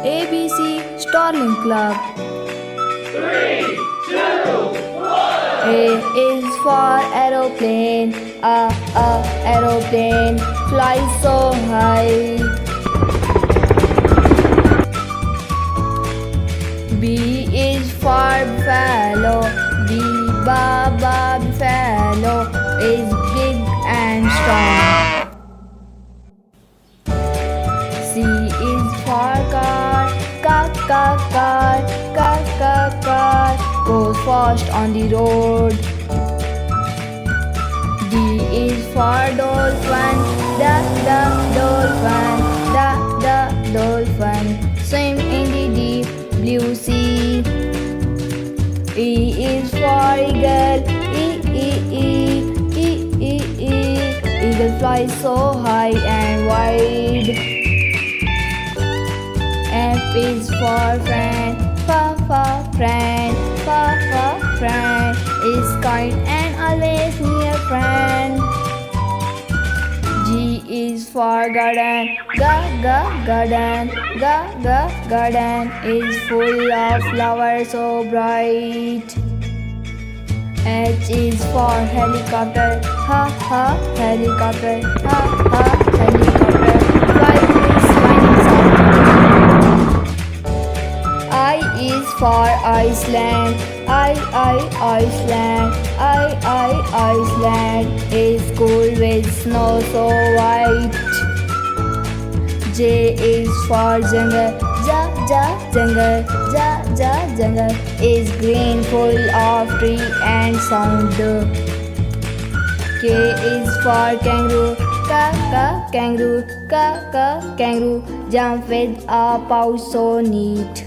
ABC Starling Club. Three, two, one. A is for aeroplane. A aeroplane flies so high. B is for buffalo. B buffalo is big and strong. C is for car. Car goes fast on the road. D is for dolphin. The dolphin swim in the deep blue sea. E is for eagle. Eagle flies so high and wide. F is for friend. Friend is kind and always near friend. G is for garden. Garden is full of flowers so bright. H is for helicopter. Helicopter. Fly is finding sound. I is for Iceland. Iceland is cool with snow so white. J is for jungle. Jungle is green, full of tree and sound. K is for kangaroo. Kangaroo jump with a paw so neat.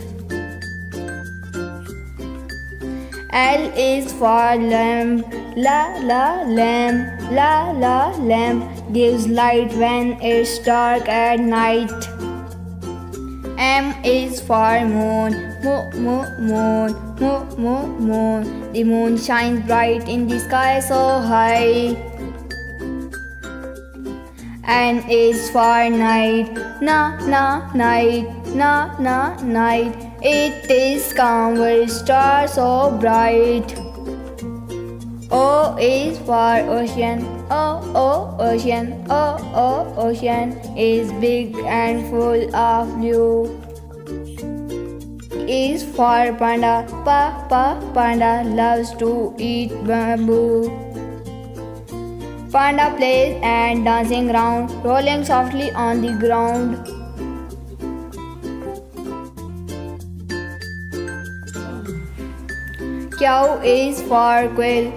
L is for lamp. Lamp gives light when it's dark at night. M is for moon. Moon. The moon shines bright in the sky so high. N is for night. Night. It is calm with stars so bright. O is for ocean. Ocean is big and full of blue. E is for panda. Panda loves to eat bamboo. Panda plays and dancing around, rolling softly on the ground. Q is for quail.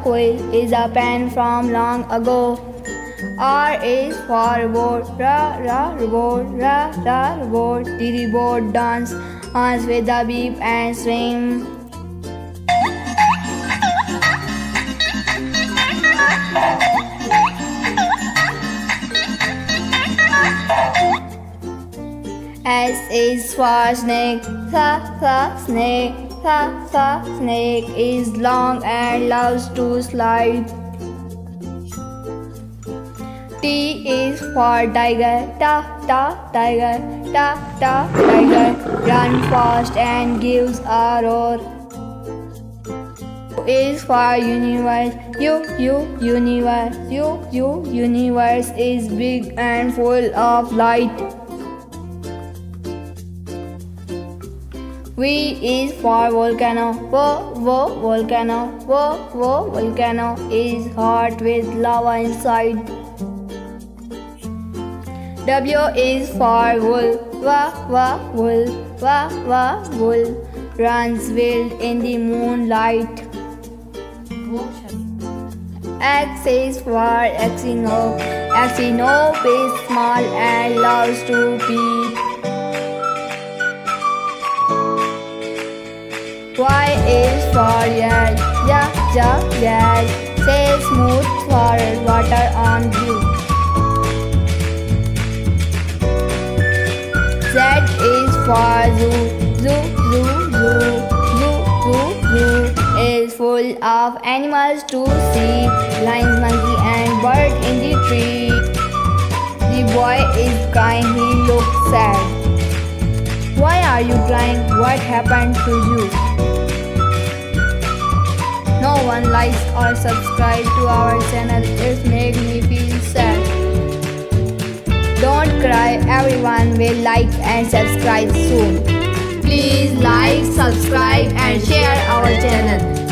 Quail is a pen from long ago. R is for reward. Reward. The reward dance with a beep and swing. S is for snake. Snake is long and loves to slide. T is for tiger. Tiger run fast and gives a roar. U is for universe. Universe is big and full of light. V is for volcano. Volcano is hot with lava inside. W is for wool. Wool runs wild in the moonlight. X is for Exyno. Exyno is small and loves to pee. Y is for yell. Say smooth for water on you. Z is for zoo. Is full of animals to see. Lions, monkey and bird in the tree. The boy is crying. He looks sad. Why are you crying? What happened to you? No one likes or subscribe to our channel. It makes me feel sad. Don't cry. Everyone will like and subscribe soon. Please like, subscribe and share our channel.